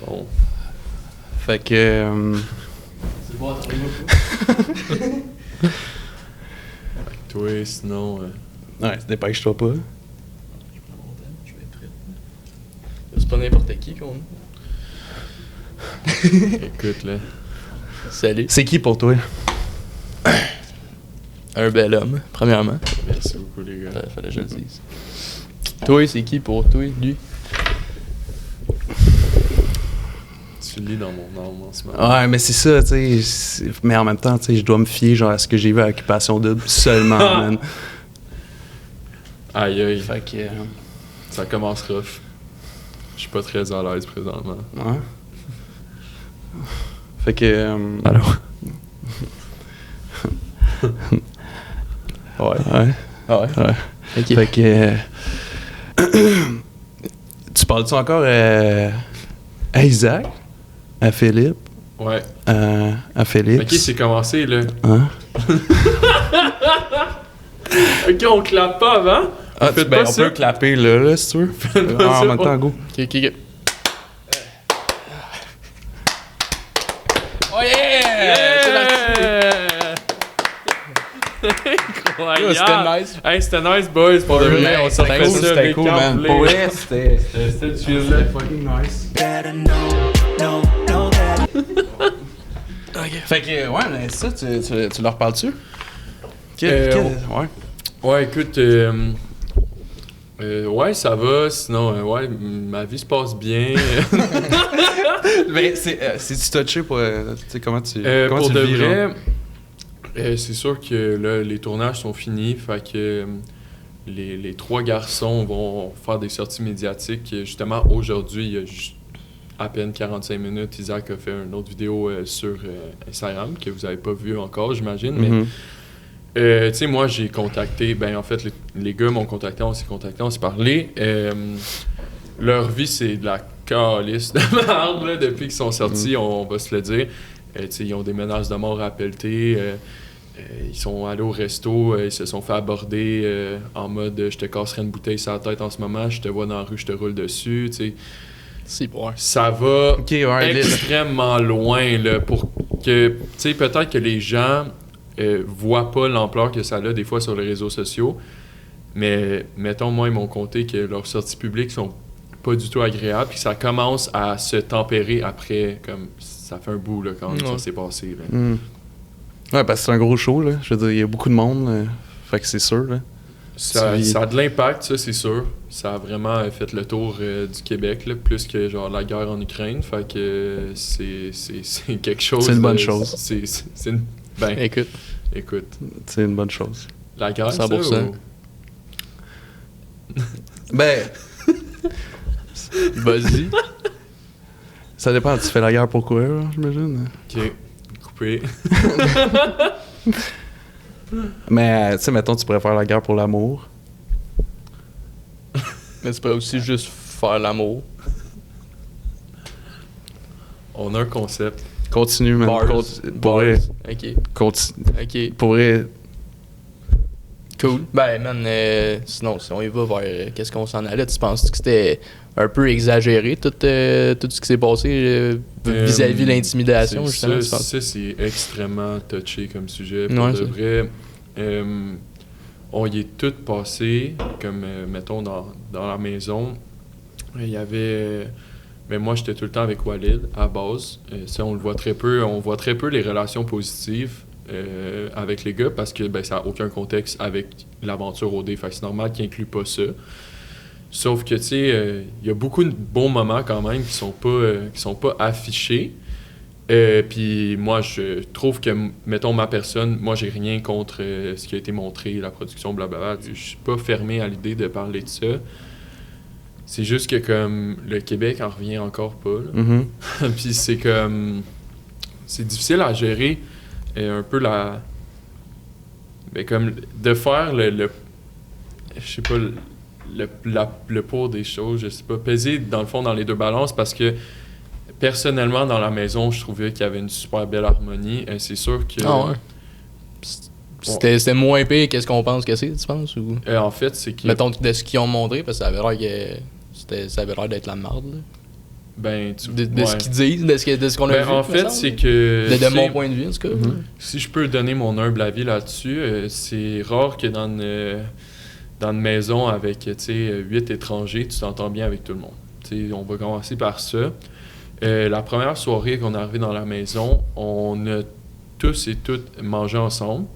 Bon. Fait que... C'est bon, attendez-moi pas. Toi, sinon... Ouais, dépêche-toi pas. Je prends mon temps, je vais être prêt. C'est pas n'importe qui qu'on a. Écoute, là. Salut. C'est qui pour toi? Un bel homme, premièrement. Merci beaucoup, les gars. Fallait que je le dise. Toi, c'est qui pour toi, lui? Tu lis dans mon âme en ce moment. Ouais, mais c'est ça, tu sais. Mais en même temps, tu sais, je dois me fier genre à ce que j'ai vu à Occupation Double seulement, man. Aïe, aïe. Fait que... Ça commence rough. Je suis pas très à l'aise présentement. ouais. Fait que... Alors. ouais. Ah ouais? Ouais. Ok. Fait que... tu parles-tu encore à Isaac? À Philippe? Ouais. À Philippe? Ok, c'est commencé, là. Hein? Ok, on clappe pas avant. Ah, Faites ben, pas on ça. peut clapper là, si tu veux. pas En ça même pour- temps, go. Ok. Oh yeah! Incroyable! C'était nice. Hey, c'était nice, boys. Pour de vrai, on s'en fait ça. C'était cool, man. Pour vrai, c'était C'était chill. fucking nice. Ok. Fait que, ouais, mais ça, tu leur parles-tu? Ouais. Ouais, écoute, ouais, ça va. Sinon, ouais, ma vie se passe bien. Mais c'est-tu touché pour. Tu sais, comment tu. Comment Pour tu de le vis, genre? vrai, c'est sûr que là, les tournages sont finis. Fait que les trois garçons vont faire des sorties médiatiques. Justement, aujourd'hui, il y a juste à peine 45 minutes, Isaac a fait une autre vidéo sur Instagram que vous n'avez pas vu encore, j'imagine. Mhm. Mais tu sais, moi, j'ai contacté, ben en fait, les gars m'ont contacté, on s'est parlé. Leur vie, c'est de la calice de merde, là, depuis qu'ils sont sortis, on va se le dire. Tu sais, ils ont des menaces de mort à pelleter. Ils sont allés au resto, ils se sont fait aborder en mode « je te casserai une bouteille sur la tête en ce moment, je te vois dans la rue, je te roule dessus », tu sais. C'est bon. Ça va Ok, ouais, extrêmement loin, là, pour que, tu sais, peut-être que les gens voient pas l'ampleur que ça a des fois sur les réseaux sociaux, mais mettons, moi, ils m'ont conté que leurs sorties publiques sont pas du tout agréables, puis ça commence à se tempérer après, comme ça fait un bout, là, quand ça s'est passé, là. Mm. Ouais, parce que c'est un gros show, là. Je veux dire, il y a beaucoup de monde, fait que c'est sûr, là. Ça a de l'impact, ça, c'est sûr. Ça a vraiment fait le tour du Québec, là, plus que genre la guerre en Ukraine. Fait que c'est quelque chose. C'est une bonne chose. C'est une. Ben, Écoute. C'est une bonne chose. La guerre, 100%. ça, ou... Ben, Vas-y. ça dépend. Tu fais la guerre pour quoi, là, j'imagine? Ok, coupé. Mais, tu sais, mettons, tu pourrais faire la guerre pour l'amour. Mais tu pourrais aussi juste faire l'amour. On a un concept. Continue, man. Bars. Pour vrai. Ok. Ok. Pour vrai. Cool. Ben, man, sinon, si on y va vers qu'est-ce qu'on s'en allait, tu penses que c'était un peu exagéré, tout ce qui s'est passé vis-à-vis de l'intimidation, justement? tu penses? Ça, c'est extrêmement touché comme sujet. Ouais, Pour de c'est- vrai, on y est tout passé, comme, mettons, dans la maison. Il y avait... mais moi, j'étais tout le temps avec Walid, à base. Ça, on le voit très peu. On voit très peu les relations positives avec les gars parce que ben, ça n'a aucun contexte avec l'aventure OD. Fait que c'est normal qu'ils n'incluent pas ça. Sauf que, tu sais, il y a beaucoup de bons moments quand même qui sont pas affichés. Puis moi, je trouve que, mettons, ma personne, moi, j'ai rien contre ce qui a été montré, la production, blablabla. Je suis pas fermé à l'idée de parler de ça. C'est juste que, comme, le Québec en revient encore pas, là. Mm-hmm. Puis c'est comme... c'est difficile à gérer un peu la... ben comme de faire le je sais pas, le poids des choses, je sais pas, peser dans le fond dans les deux balances parce que personnellement dans la maison, je trouvais qu'il y avait une super belle harmonie. C'est sûr que... Ah ouais. C'était moins pire qu'est-ce qu'on pense que c'est, tu penses? Ou... en fait, c'est que... Mettons de ce qu'ils ont montré, parce que ça avait l'air d'être la merde. Là. Ben, de ce qu'ils disent, de ce qu'on a vu. En fait, c'est que... De mon point de vue, en tout cas. Si je peux donner mon humble avis là-dessus, c'est rare que dans une maison avec 8 étrangers, tu t'entends bien avec tout le monde. T'sais, on va commencer par ça. La première soirée qu'on est arrivé dans la maison, on a tous et toutes mangé ensemble.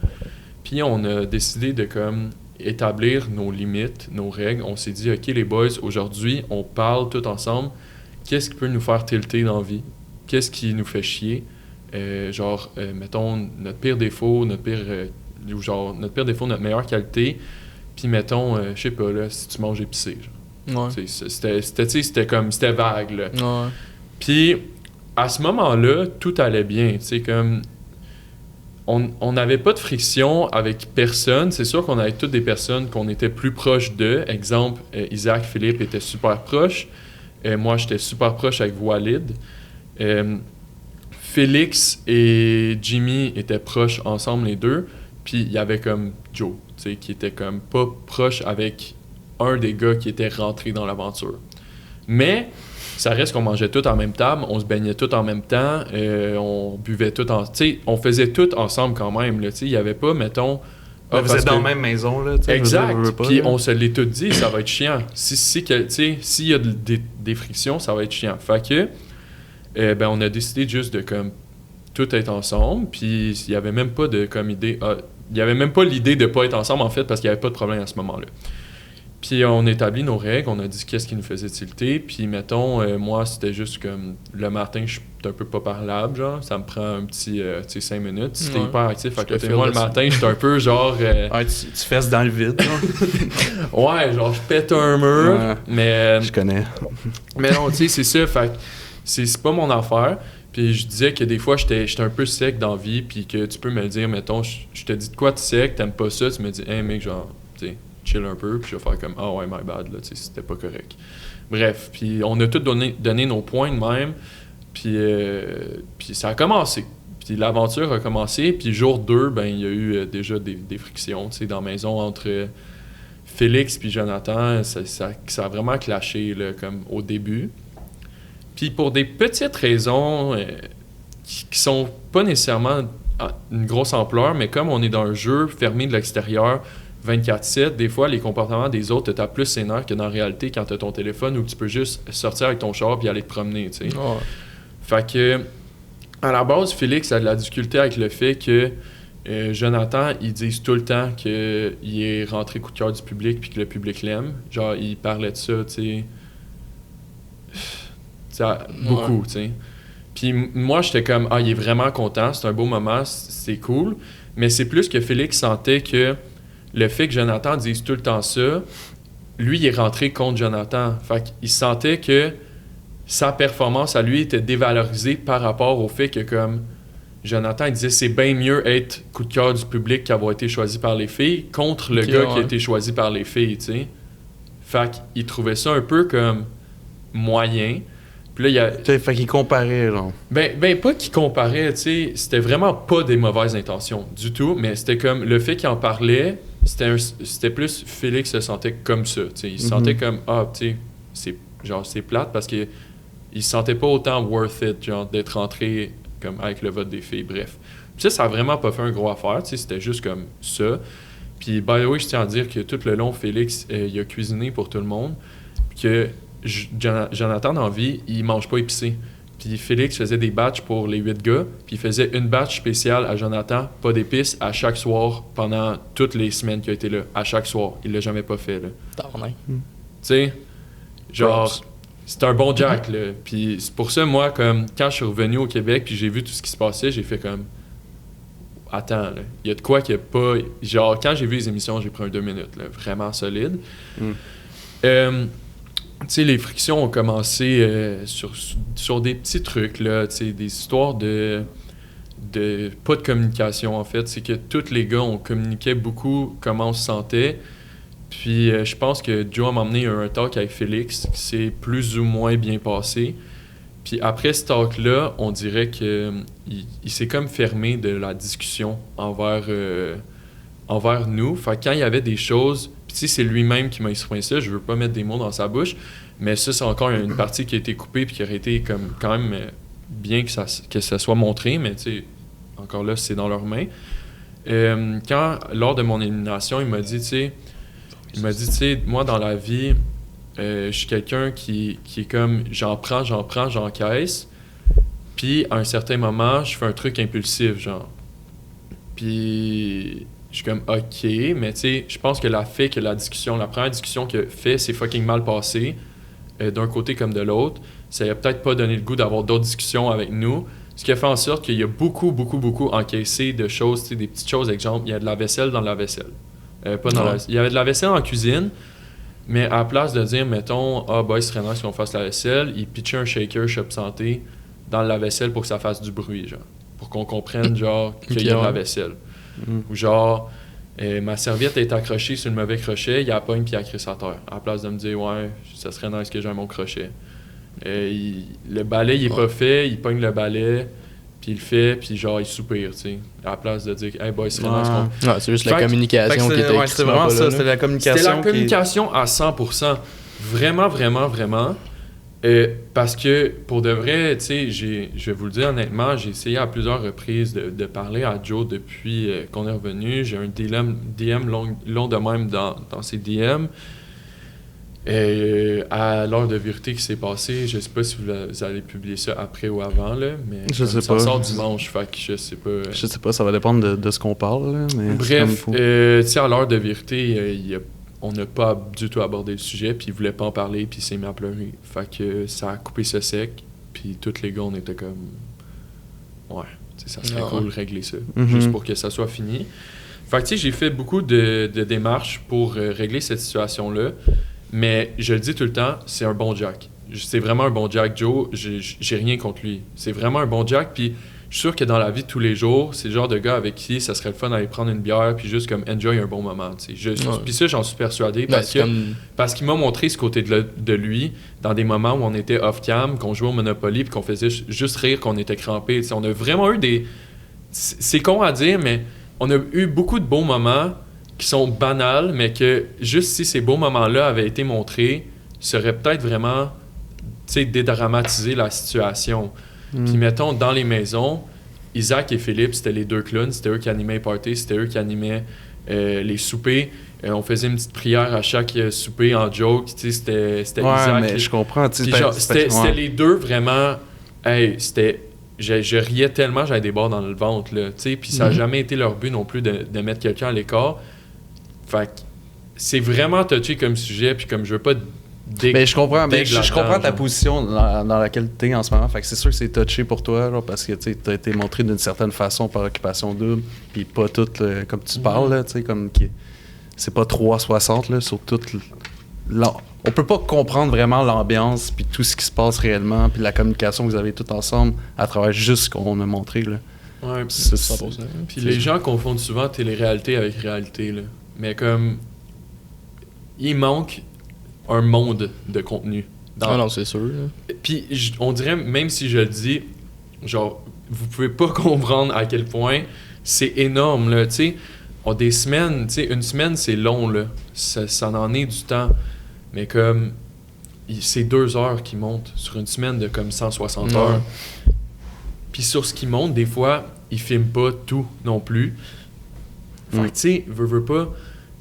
Puis on a décidé de comme établir nos limites, nos règles. On s'est dit, OK les boys, aujourd'hui, on parle tous ensemble. Qu'est-ce qui peut nous faire tilter dans la vie? Qu'est-ce qui nous fait chier? Mettons, notre pire défaut, notre pire défaut, notre meilleure qualité. Puis mettons, je sais pas, là, si tu manges épicé. Genre. Ouais. C'était vague, là. Ouais. Puis à ce moment-là, tout allait bien. Tu sais, comme... On n'avait pas de friction avec personne. C'est sûr qu'on avait toutes des personnes qu'on était plus proches d'eux. Exemple, Isaac, Philippe étaient super proches. Moi, j'étais super proche avec Walid. Félix et Jimmy étaient proches ensemble, les deux. Puis il y avait comme Joe, tu sais, qui était comme pas proche avec un des gars qui était rentré dans l'aventure. Mais ça reste qu'on mangeait tout en même table, on se baignait tout en même temps, on buvait tout en... Tu sais, on faisait tout ensemble quand même, là, tu sais, il y avait pas, mettons... vous êtes dans la même maison, là, tu sais. Exact, puis là. on se l'est tout dit, ça va être chiant. S'il y a des frictions, ça va être chiant. Fait que, on a décidé juste de, comme, tout être ensemble, puis il y avait même pas de, comme, idée... il y avait même pas l'idée de pas être ensemble, en fait, parce qu'il y avait pas de problème à ce moment-là. Puis on a établi nos règles, on a dit qu'est-ce qui nous faisait tilter, puis mettons, moi, c'était juste comme, le matin, je suis un peu pas parlable, genre, ça me prend un petit, 5 minutes, c'était hyper actif, fait que moi, le matin, j'étais un peu, genre... tu fesses dans le vide, genre. Ouais, genre, je pète un mur, mais... Je connais. Mais non, tu sais, c'est ça, fait que c'est pas mon affaire, puis je disais que des fois, j'étais un peu sec dans la vie, puis que tu peux me le dire, mettons, je te dis de quoi tu sec, t'aimes pas ça, tu me dis, hey mec, genre, tu sais, chill un peu, puis je vais faire comme, ah ouais, my bad, là, tu sais, c'était pas correct. Bref, puis on a tous donné nos points de même, puis ça a commencé. Puis l'aventure a commencé, puis jour 2, ben il y a eu déjà des frictions, tu sais, dans la maison entre Félix puis Jonathan, ça a vraiment clashé, là, comme au début. Puis pour des petites raisons qui sont pas nécessairement une grosse ampleur, mais comme on est dans un jeu fermé de l'extérieur, 24/7, des fois, les comportements des autres te tapent plus ses nerfs que dans la réalité quand tu as ton téléphone où tu peux juste sortir avec ton char et aller te promener, tu sais. Ouais. Fait que, à la base, Félix a de la difficulté avec le fait que Jonathan, ils disent tout le temps qu'il est rentré coup de cœur du public puis que le public l'aime. Genre, il parlait de ça, tu sais, beaucoup, tu sais. Puis moi, j'étais comme, il est vraiment content, c'est un beau moment, c'est cool. Mais c'est plus que Félix sentait que le fait que Jonathan dise tout le temps ça, lui, il est rentré contre Jonathan. Fait qu'il sentait que sa performance à lui était dévalorisée par rapport au fait que, comme Jonathan, il disait c'est bien mieux être coup de cœur du public qu'avoir été choisi par les filles contre le gars qui a été choisi par les filles, tu sais. Fait qu'il trouvait ça un peu comme moyen. Puis là, Fait qu'il comparait, genre. Ben pas qu'il comparait, tu sais, c'était vraiment pas des mauvaises intentions du tout, mais c'était comme le fait qu'il en parlait, c'était plus Félix se sentait comme ça, tu sais, il se sentait comme tu sais, c'est plate parce que il se sentait pas autant worth it, genre d'être rentré comme avec le vote des filles, bref. Puis ça a vraiment pas fait un gros affaire, tu sais, c'était juste comme ça. Puis by the way, je tiens à dire que tout le long, Félix, il a cuisiné pour tout le monde, puis que Jonathan, dans la vie, il mange pas épicé. Puis Félix faisait des batchs pour les 8 gars, puis il faisait une batch spéciale à Jonathan, pas d'épices, à chaque soir pendant toutes les semaines qu'il a été là. À chaque soir. Il l'a jamais pas fait, là. Tu sais, genre, c'est un bon Jack, là. Puis c'est pour ça, moi, comme quand je suis revenu au Québec, puis j'ai vu tout ce qui se passait, j'ai fait comme... Attends, là, il y a de quoi qu'il n'y a pas... Genre, quand j'ai vu les émissions, j'ai pris un 2 minutes, là, vraiment solide. Tu sais, les frictions ont commencé sur des petits trucs, là, tu sais, des histoires de pas de communication, en fait. C'est que tous les gars, on communiquait beaucoup comment on se sentait. Puis je pense que Joe m'a emmené un talk avec Félix qui s'est plus ou moins bien passé. Puis après ce talk-là, on dirait qu'il s'est comme fermé de la discussion envers nous. Fait que quand il y avait des choses... Puis tu sais, c'est lui-même qui m'a exprimé ça, je veux pas mettre des mots dans sa bouche, Mais ça, c'est encore une partie qui a été coupée puis qui aurait été comme quand même bien que ça soit montré, mais tu sais, encore là, c'est dans leurs mains. Lors de mon élimination, il m'a dit, tu sais, moi, dans la vie, je suis quelqu'un qui est comme, j'encaisse, puis à un certain moment, je fais un truc impulsif, genre. Puis je suis comme, OK, mais tu sais, je pense que la première discussion qu'il a fait, c'est fucking mal passé, d'un côté comme de l'autre. Ça n'a peut-être pas donné le goût d'avoir d'autres discussions avec nous. Ce qui a fait en sorte qu'il y a beaucoup encaissé de choses, tu sais, des petites choses. Exemple, il y a de la vaisselle dans la vaisselle. Il y avait de la vaisselle en cuisine, mais à la place de dire, mettons, il serait nice qu'on fasse la vaisselle, il pitchait un shaker Shop Santé dans la vaisselle pour que ça fasse du bruit, genre. Pour qu'on comprenne, genre, qu'il y a de la vaisselle. Ou genre, ma serviette est accrochée sur le mauvais crochet, il a pogne puis il a crissé sa terre. À la place de me dire, ouais, ça serait nice que j'aie mon crochet. Le balai, il est pas fait, il pogne le balai, puis il le fait, puis genre, il soupire, tu sais. À la place de dire, hey boy, c'est nice qu'on... Non, c'est juste la communication qui était c'était vraiment ça, c'était la communication. C'était la communication à 100%. Vraiment. Parce que, pour de vrai, tu sais, je vais vous le dire honnêtement, j'ai essayé à plusieurs reprises de parler à Joe depuis qu'on est revenu. J'ai un DM long de même dans ses DM. À l'heure de vérité qui s'est passée, je sais pas si vous allez publier ça après ou avant, là, mais je sais ça pas. sort dimanche, fait que je sais pas. Je sais pas, ça va dépendre de ce qu'on parle, là, mais bref, tu sais, à l'heure de vérité, on n'a pas du tout abordé le sujet, puis il voulait pas en parler, puis il s'est mis à pleurer. Fait que ça a coupé ce sec, puis tous les gars, on était comme... Ouais, tu sais, ça serait cool de régler ça, juste pour que ça soit fini. Fait que tu sais, j'ai fait beaucoup de démarches pour régler cette situation-là, mais je le dis tout le temps, c'est un bon Jack. C'est vraiment un bon Jack, Joe. J'ai rien contre lui. C'est vraiment un bon Jack, puis je suis sûr que dans la vie de tous les jours, c'est le genre de gars avec qui ça serait le fun d'aller prendre une bière puis juste comme enjoy un bon moment. Puis ça, j'en suis persuadé parce qu'il m'a montré ce côté de lui dans des moments où on était off-cam, qu'on jouait au Monopoly puis qu'on faisait juste rire, qu'on était crampés. On a vraiment eu des... C'est con à dire, mais on a eu beaucoup de beaux moments qui sont banals, mais que juste si ces beaux moments-là avaient été montrés, ça aurait peut-être vraiment dédramatisé la situation. Puis mettons, dans les maisons, Isaac et Philippe, c'était les deux clowns, c'était eux qui animaient les parties, c'était eux qui animaient les soupers. On faisait une petite prière à chaque souper en joke, tu sais, c'était Isaac. Mais je comprends. C'était les deux vraiment... Hey, c'était... Je riais tellement, j'avais des barres dans le ventre, là, tu sais, puis ça n'a jamais été leur but non plus de mettre quelqu'un à l'écart. Fait que c'est vraiment touché comme sujet, puis comme je veux pas... Mais je comprends ta position dans laquelle tu es en ce moment. Fait que c'est sûr que c'est touché pour toi, genre, parce que tu as été montré d'une certaine façon par Occupation Double, puis pas tout comme tu parles, là, comme c'est pas 360 là, sur tout. On peut pas comprendre vraiment l'ambiance, puis tout ce qui se passe réellement, puis la communication que vous avez tout ensemble à travers juste ce qu'on a montré. Là. Ouais, puis les gens confondent souvent télé-réalité avec réalité. Là. Mais comme. Il manque un monde de contenu. Non, c'est sûr. Puis on dirait, même si je le dis, genre, vous pouvez pas comprendre à quel point c'est énorme, là, tu sais. Des semaines, tu sais, une semaine, c'est long, là. Ça en est du temps. Mais comme, c'est 2 heures qui montent sur une semaine de comme 160 heures. Puis sur ce qui monte, des fois, ils filment pas tout non plus. Fait que, tu sais, veux pas...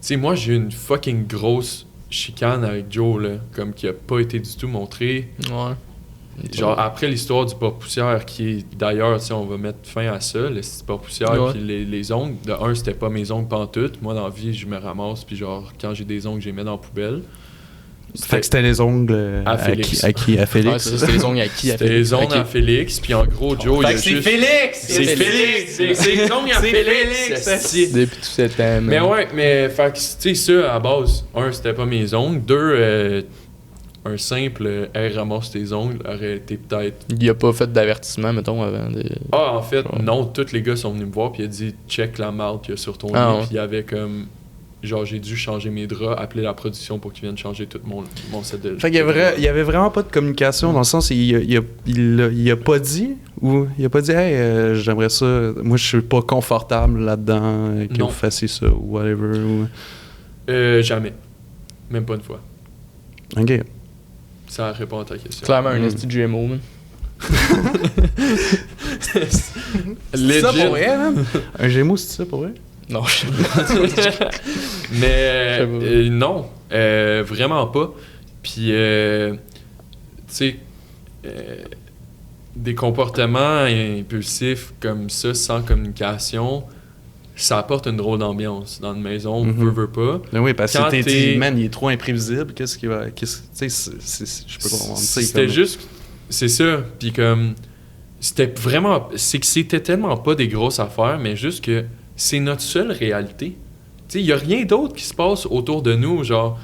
Tu sais, moi, j'ai eu une fucking grosse chicane avec Joe, là, comme qui a pas été du tout montrée. Ouais. Genre, après l'histoire du porte-poussière, qui est d'ailleurs, tu sais, on va mettre fin à ça, le porte-poussière, puis les ongles. De un, c'était pas mes ongles pantoute. Moi, dans la vie, je me ramasse, puis genre, quand j'ai des ongles, je les mets dans la poubelle. Fait que c'était les ongles à Félix. À Félix. Ouais, c'était les ongles à qui? C'était les ongles à Félix, puis en gros, Joe, il a juste... Félix! C'est Félix! C'est les ongles à Félix! Depuis tout ce temps. Mais ouais, mais fait que, tu sais, ça, à base, un, c'était pas mes ongles. Deux, un simple « ramasse tes ongles » aurait été peut-être... Il y a pas fait d'avertissement, mettons, avant de... Ah, en fait, non, tous les gars sont venus me voir, puis il a dit « check la marde qu'il y a sur ton lit », puis il y avait comme... Genre, j'ai dû changer mes draps, appeler la production pour qu'ils viennent changer tout mon set de... Fait qu'il y avait vraiment pas de communication, dans le sens, il a pas dit, ou il a pas dit « Hey, j'aimerais ça, moi je suis pas confortable là-dedans, que vous fassiez ça, ou whatever », ou... Jamais. Même pas une fois. OK. Ça répond à ta question. Clairement, un esti de GMO, man. C'est ça pour vrai, man? Un Gémeaux, c'est ça pour vrai? Non, je sais pas. Mais non, vraiment pas. Puis, tu sais, des comportements impulsifs comme ça, sans communication, ça apporte une drôle d'ambiance dans une maison, veut pas. Mais oui, parce que man, il est trop imprévisible, qu'est-ce qui va... Tu sais, je peux comprendre ça. C'était juste... C'est ça, puis comme... C'était vraiment... C'est que c'était tellement pas des grosses affaires, mais juste que c'est notre seule réalité. Tu sais, il y a rien d'autre qui se passe autour de nous, genre...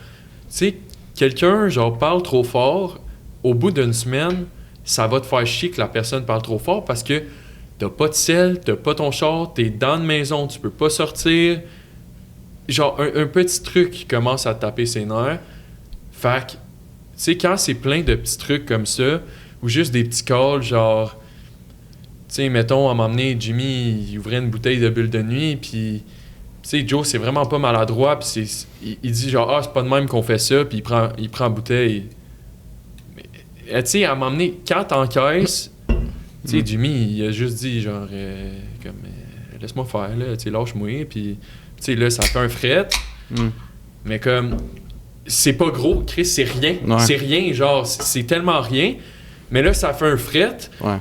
Tu sais, quelqu'un, genre, parle trop fort, au bout d'une semaine, ça va te faire chier que la personne parle trop fort parce que t'as pas de sel, t'as pas ton char, t'es dans la maison, tu peux pas sortir. Genre, un petit truc qui commence à te taper ses nerfs. Fait que, tu sais, quand c'est plein de petits trucs comme ça, ou juste des petits calls, genre, tu sais, mettons, à m'emmener, Jimmy, il ouvrait une bouteille de bulle de nuit, puis, tu sais, Joe, c'est vraiment pas maladroit, puis il dit genre, ah, c'est pas de même qu'on fait ça, puis il prend la bouteille. Mais, tu sais, à m'emmener, quand t'encaisses, tu sais, Jimmy, il a juste dit, genre, laisse-moi faire, là, tu sais, lâche-moi, puis, tu sais, là, ça fait un fret, mais comme, c'est pas gros, Chris, c'est rien, c'est rien, genre, c'est tellement rien, mais là, ça fait un fret,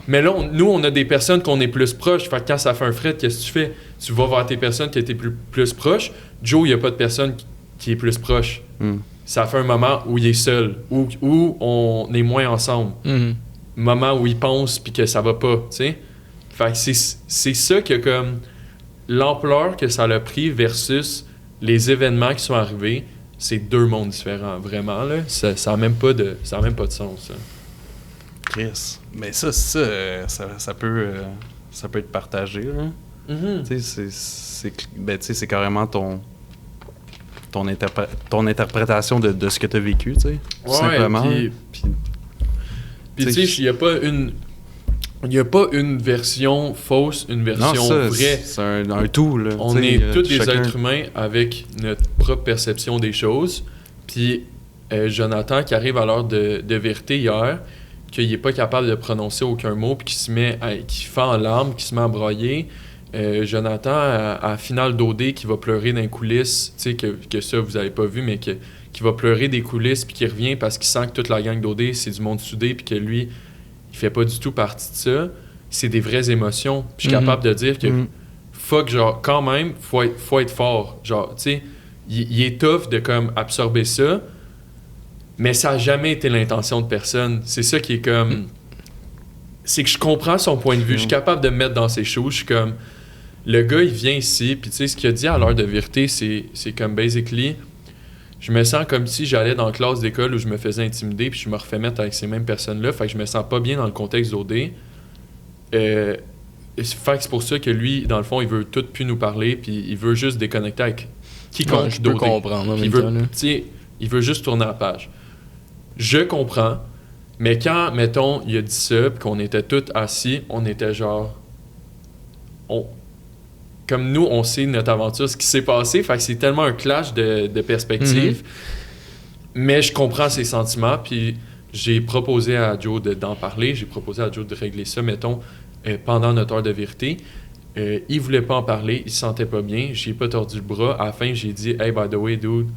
mais là, nous, on a des personnes qu'on est plus proches, fait que quand ça fait un fret, qu'est-ce que tu fais? Tu vas vers tes personnes qui étaient plus proches. Joe, il n'y a pas de personne qui est plus proche. Ça fait un moment où il est seul, où on est moins ensemble. Moment où il pense puis que ça va pas, tu sais. Fait que c'est ça que comme l'ampleur que ça a pris versus les événements qui sont arrivés, c'est deux mondes différents, vraiment, là. Ça a même pas de sens, ça. Chris. Mais ça peut être partagé, là. Tu sais, c'est carrément ton interprétation de ce que tu as vécu, tu sais, tout simplement. Puis tu sais, il n'y a pas une version fausse, une version vraie. C'est un tout, là. On est tous des êtres humains avec notre propre perception des choses. Puis Jonathan, qui arrive à l'heure de vérité hier, qu'il n'est pas capable de prononcer aucun mot, puis qui fend en larmes, qui se met à brailler. Jonathan, à finale d'OD, qui va pleurer dans les coulisses, tu sais, que ça, vous avez pas vu, mais qui va pleurer des coulisses, puis qui revient parce qu'il sent que toute la gang d'OD, c'est du monde soudé, puis que lui, il fait pas du tout partie de ça. C'est des vraies émotions. Puis je suis capable de dire que, fuck, genre, quand même, faut être fort. Genre, tu sais, il est tough de, comme, absorber ça, mais ça a jamais été l'intention de personne. C'est ça qui est comme... C'est que je comprends son point de vue. Je suis capable de me mettre dans ses choses. Je suis comme... Le gars, il vient ici, puis tu sais, ce qu'il a dit à l'heure de vérité, c'est comme, basically, je me sens comme si j'allais dans la classe d'école où je me faisais intimider, puis je me refais mettre avec ces mêmes personnes-là, fait que je me sens pas bien dans le contexte d'OD. Fait que c'est pour ça que lui, dans le fond, il veut tout plus nous parler, puis il veut juste déconnecter avec quiconque je peux comprendre. Il veut juste tourner la page. Je comprends, mais quand, mettons, il a dit ça, puis qu'on était tous assis, on était genre... Comme nous, on sait notre aventure, ce qui s'est passé, fait que c'est tellement un clash de perspectives. Mais je comprends ses sentiments, puis j'ai proposé à Joe d'en parler, j'ai proposé à Joe de régler ça, mettons, pendant notre heure de vérité. Il voulait pas en parler, il se sentait pas bien, j'ai pas tordu le bras. À la fin, j'ai dit « Hey, by the way, dude,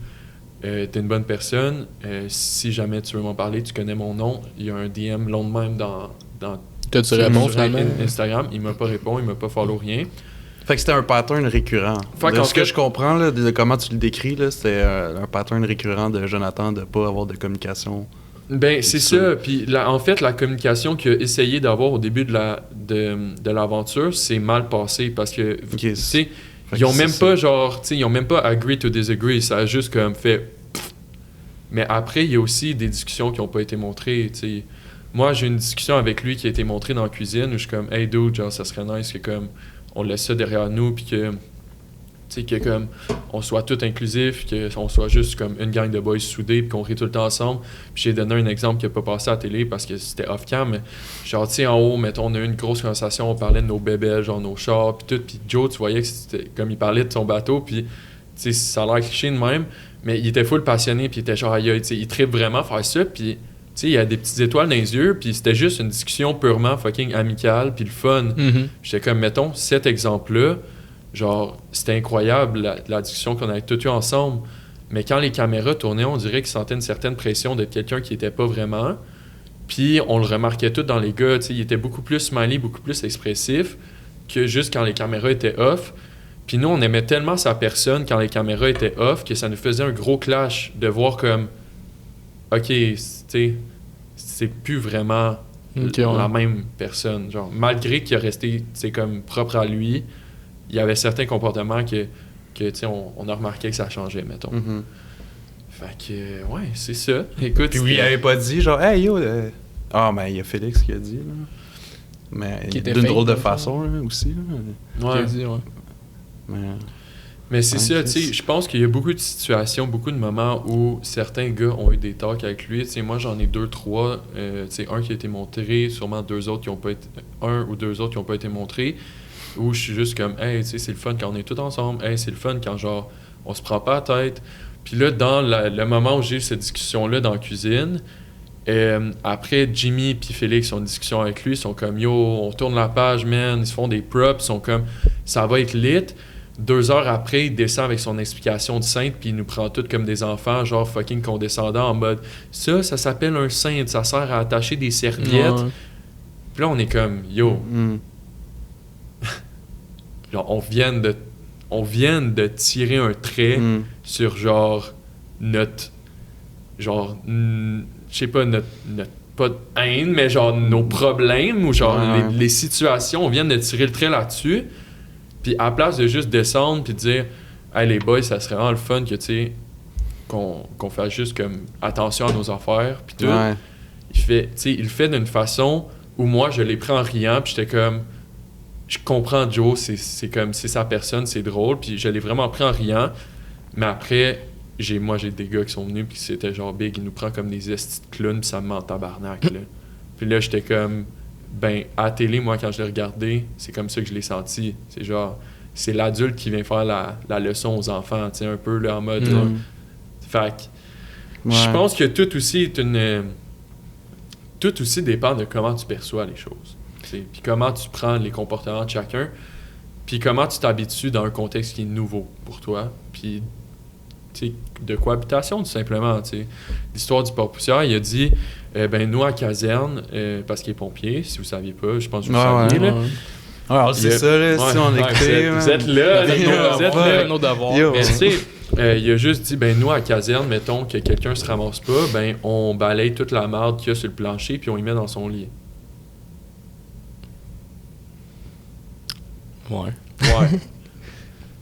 t'es une bonne personne, si jamais tu veux m'en parler, tu connais mon nom. » Il y a un DM long de même dans T'as-tu répondu finalement? Instagram, il m'a pas répondu, il m'a pas follow rien. Fait que c'était un pattern récurrent. De ce que je comprends, là, de comment tu le décris, là, c'était un pattern récurrent de Jonathan de pas avoir de communication. Ben, c'est ça. Puis, en fait, la communication qu'il a essayé d'avoir au début de l'aventure, c'est mal passé parce que, tu sais, ils ont même pas, genre, tu sais, ils ont même pas agree to disagree. Ça a juste comme fait... Mais après, il y a aussi des discussions qui ont pas été montrées, tu sais. Moi, j'ai une discussion avec lui qui a été montrée dans la cuisine où je suis comme « Hey, dude, genre, ça serait nice que, comme... on laisse ça derrière nous, puis que, tu sais, que comme on soit tout inclusif, qu'on soit juste comme une gang de boys soudés, puis qu'on rit tout le temps ensemble. Puis j'ai donné un exemple qui n'a pas passé à la télé parce que c'était off-cam, mais genre, tu sais, en haut, mettons, on a eu une grosse conversation, on parlait de nos bébés, genre nos chars, puis tout. Puis Joe, tu voyais que c'était comme il parlait de son bateau, puis, tu sais, ça a l'air cliché de même, mais il était full passionné, puis il était genre, tu sais, il trippe vraiment faire ça, puis sais, il y a des petites étoiles dans les yeux, puis c'était juste une discussion purement fucking amicale, puis le fun. J'étais comme, mettons, cet exemple-là, genre, c'était incroyable, la discussion qu'on avait tous eu ensemble. Mais quand les caméras tournaient, on dirait qu'ils sentaient une certaine pression d'être quelqu'un qui était pas vraiment. Puis on le remarquait tout dans les gars, tu sais, il était beaucoup plus smiley, beaucoup plus expressif que juste quand les caméras étaient off. Puis nous, on aimait tellement sa personne quand les caméras étaient off que ça nous faisait un gros clash de voir comme, OK, tu sais, c'est plus vraiment la même personne. Genre, malgré qu'il a resté, tu sais, comme propre à lui, il y avait certains comportements que tu sais, on a remarqué que ça changeait, mettons. Fait que, ouais, c'est ça. Écoute, puis oui, il avait pas dit, genre, hey yo, mais il y a Félix qui a dit, là. Mais d'une drôle de façon, là, aussi, là. Ouais. Dit, ouais. Mais c'est ça, tu sais, je pense qu'il y a beaucoup de situations, beaucoup de moments où certains gars ont eu des talks avec lui. Tu sais, moi, j'en ai 2, 3. Tu sais, un qui a été montré, sûrement 2 autres qui ont pas été... 1 ou 2 autres qui ont pas été montrés. Où je suis juste comme, hey, tu sais, c'est le fun quand on est tous ensemble. Hey, c'est le fun quand, genre, on se prend pas la tête. Puis là, dans le moment où j'ai eu cette discussion-là dans la cuisine, après, Jimmy et Félix ont une discussion avec lui. Ils sont comme, yo, on tourne la page, man. Ils se font des props. Ils sont comme, ça va être lit. 2 heures après, il descend avec son explication de sainte, puis il nous prend tous comme des enfants, genre fucking condescendants, en mode ça s'appelle un sainte, ça sert à attacher des serviettes. Ouais. Puis là, on est comme, yo. Genre, on vient de tirer un trait sur, genre, notre. Genre, je sais pas, notre pas de haine, mais genre nos problèmes, ou genre les situations, on vient de tirer le trait là-dessus. Puis à la place de juste descendre puis de dire « Hey les boys, ça serait vraiment le fun que, tu sais, qu'on fasse juste comme attention à nos affaires. » Puis tout. Ouais. Il le fait d'une façon où moi, je l'ai pris en riant, puis j'étais comme... Je comprends Joe, c'est comme... C'est sa personne, c'est drôle, puis je l'ai vraiment pris en riant. Mais après, j'ai des gars qui sont venus, puis c'était genre big, il nous prend comme des estis de clowns, puis ça me met en tabarnak, là. Puis là, j'étais comme... Ben, à la télé, moi, quand je l'ai regardé, c'est comme ça que je l'ai senti. C'est genre, c'est l'adulte qui vient faire la leçon aux enfants, tu sais, un peu, là, en mode... Là. Fait que, je pense que tout aussi dépend de comment tu perçois les choses. Puis comment tu prends les comportements de chacun, puis comment tu t'habitues dans un contexte qui est nouveau pour toi, puis, tu sais, de cohabitation, tout simplement, tu sais. L'histoire du porte-poussière, il a dit... ben nous, à caserne, parce qu'il est pompier, si vous ne saviez pas, je pense que vous saviez. Là. Alors, c'est ça, là, si on écoutait. Vous êtes là, vous êtes là. Nos devoirs. Mais tu sais, il a juste dit, ben nous, à caserne, mettons que quelqu'un se ramasse pas, ben on balaye toute la marde qu'il y a sur le plancher, puis on y met dans son lit. Ouais.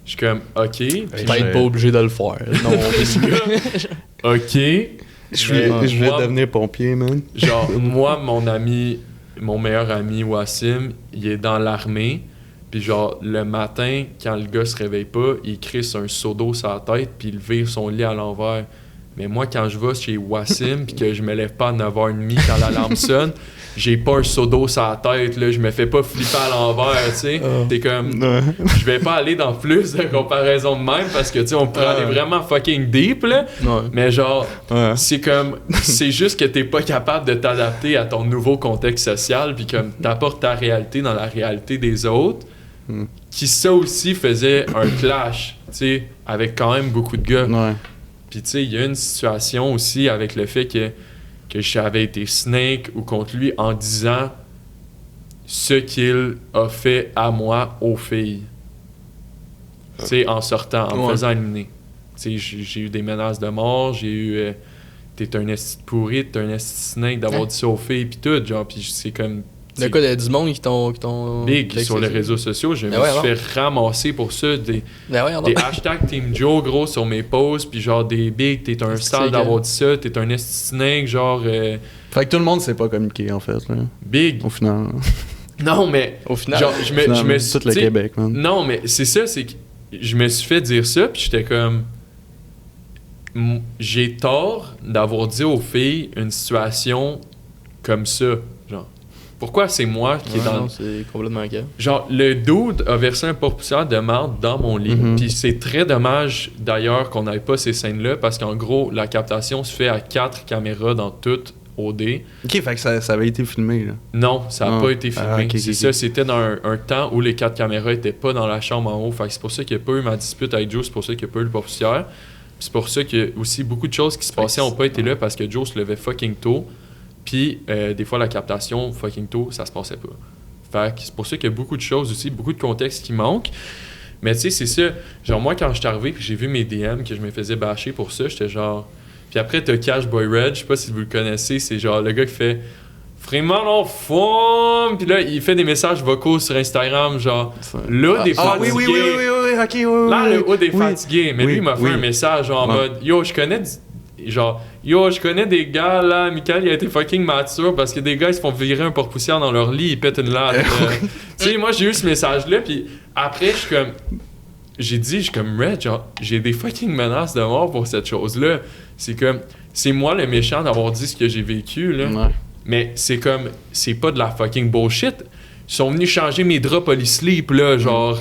Je suis comme, OK. Peut-être pas obligé de le faire. Non, OK. Je vais devenir pompier, man. Genre, moi, mon meilleur ami Wassim, il est dans l'armée. Puis genre, le matin, quand le gars se réveille pas, il crisse un seau d'eau sur la tête, puis il vire son lit à l'envers. Mais moi, quand je vais chez Wassim, puis que je me lève pas à 9h30 quand l'alarme sonne, j'ai pas un seau d'eau sur la tête, là. Je me fais pas flipper à l'envers, tu sais. T'es comme... Je vais pas aller dans plus de comparaison de même, parce que, tu sais, on peut aller vraiment fucking deep, là. Mais genre, c'est comme... C'est juste que t'es pas capable de t'adapter à ton nouveau contexte social, puis comme t'apportes ta réalité dans la réalité des autres, qui ça aussi faisait un clash, tu sais, avec quand même beaucoup de gars. Puis, tu sais, il y a une situation aussi avec le fait que j'avais été snake ou contre lui en disant ce qu'il a fait à moi aux filles. Tu sais, en sortant, en me faisant éliminer. Tu sais, j'ai eu des menaces de mort, j'ai eu... t'es un esti de pourri, t'es un esti de snake d'avoir dit ça aux filles, pis tout, genre, pis c'est comme... Le cas de du monde qui t'ont big sur les réseaux sociaux, je me suis fait ramasser pour ça, des hashtags Team Joe, gros, sur mes posts, puis genre des big, t'es un sale d'avoir dit ça, t'es un esti snake, genre... Fait que tout le monde sait pas communiquer, en fait, là. Big. Au final. Non, mais... Au final. Genre, je me suis... Tout le Québec, man. Non, mais c'est ça, c'est que je me suis fait dire ça, puis j'étais comme... J'ai tort d'avoir dit aux filles une situation comme ça, genre. Pourquoi c'est moi qui est dans... Non, c'est complètement grave. Genre, le dude a versé un porte-poussière de marde dans mon lit. Puis c'est très dommage, d'ailleurs, qu'on n'ait pas ces scènes-là, parce qu'en gros, la captation se fait à 4 caméras dans tout OD. OK, fait que ça avait été filmé, là. Non, ça n'a pas été filmé. Okay, ça, c'était dans un temps où les 4 caméras n'étaient pas dans la chambre en haut. Fait que c'est pour ça qu'il n'y a pas eu ma dispute avec Joe, c'est pour ça qu'il n'y a pas eu le poussière. C'est pour ça qu'il y a aussi beaucoup de choses qui se passaient n'ont pas été là parce que Joe se levait fucking tôt. Puis des fois, la captation fucking tôt, ça se passait pas. Fait que c'est pour ça qu'il y a beaucoup de choses aussi, beaucoup de contexte qui manquent. Mais tu sais, c'est ça. Genre, moi, quand je suis arrivé puis j'ai vu mes DM que je me faisais bâcher pour ça, j'étais genre... Puis après, t'as Cash Boy Red, je sais pas si vous le connaissez, c'est genre le gars qui fait « Vraiment, non, fun! » Puis là, il fait des messages vocaux sur Instagram, genre « Là, des fatigués. » oui, ok, oui. Là, le haut des fatigués. Mais lui, il m'a fait un message genre en mode « Yo, je connais... » Genre, yo, je connais des gars là, Michael, il a été fucking mature parce que des gars ils se font virer un porte-poussière dans leur lit, ils pètent une latte. Tu sais, moi j'ai eu ce message-là, puis après, je suis comme Red, genre, j'ai des fucking menaces de mort pour cette chose-là. C'est comme, c'est moi le méchant d'avoir dit ce que j'ai vécu, là. Ouais. Mais c'est comme, c'est pas de la fucking bullshit. Ils sont venus changer mes draps polysleep, là, genre,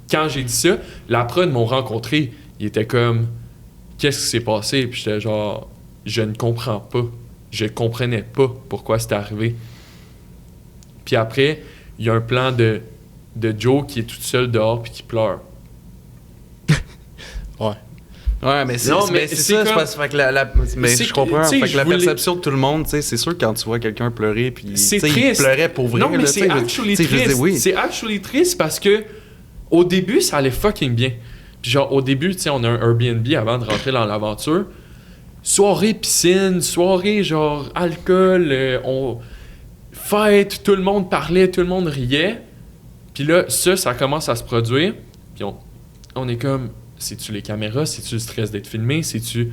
quand j'ai dit ça, la prod m'ont rencontré, ils étaient comme. Qu'est-ce qui s'est passé? Puis j'étais genre, je ne comprends pas. Je comprenais pas pourquoi c'était arrivé. Puis après, il y a un plan de Joe qui est toute seule dehors puis qui pleure. Ouais, mais c'est ça, comme... fait que mais je comprends. Fait que la perception de tout le monde, tu sais, c'est sûr quand tu vois quelqu'un pleurer puis il pleurait pour vrai. Non, mais c'est actually triste. C'est actually triste parce que au début, ça allait fucking bien. Puis genre, au début, tu sais, on a un Airbnb avant de rentrer dans l'aventure. Soirée piscine, soirée genre alcool, on fête, tout le monde parlait, tout le monde riait. Puis là, ça commence à se produire. Puis on est comme, c'est-tu les caméras? C'est-tu le stress d'être filmé? C'est-tu...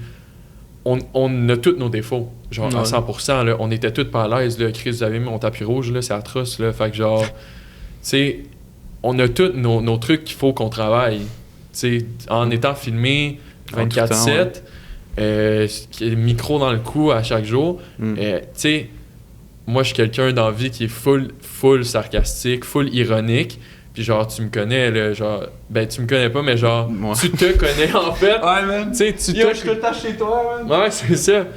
On a tous nos défauts, genre à 100%. Là, on était tous pas à l'aise. Là. Chris, vous avez mis mon tapis rouge, là, c'est atroce. Là, fait que genre, tu sais, on a tous nos trucs qu'il faut qu'on travaille. T'sais, en étant filmé 24/7, micro dans le cou à chaque jour, t'sais, moi je suis quelqu'un dans la vie qui est full sarcastique, full ironique, puis genre tu me connais, là, genre, ben tu me connais pas, mais genre, tu te connais en fait. Ouais, man. T'sais, je te tâche chez toi, man. Ouais, c'est ça.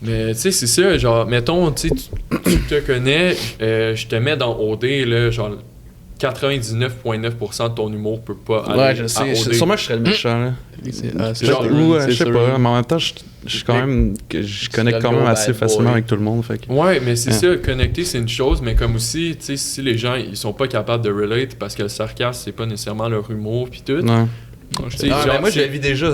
Mais tu sais, c'est ça, genre, mettons, tu te connais, je te mets dans OD, là, genre, 99,9% de ton humour peut pas aller ouais, je sais. à OD. Sûrement, je serais le méchant. Là. C'est genre, je sais pas. Mais en même temps, je quand même, je connecte quand même assez facilement avec tout le monde. Fait que... Ouais, mais c'est ça. Connecter, c'est une chose. Mais comme aussi, tu sais, si les gens ils sont pas capables de relate parce que le sarcasme, c'est pas nécessairement leur humour pis tout. Ouais. Genre, moi, je l'ai vu déjà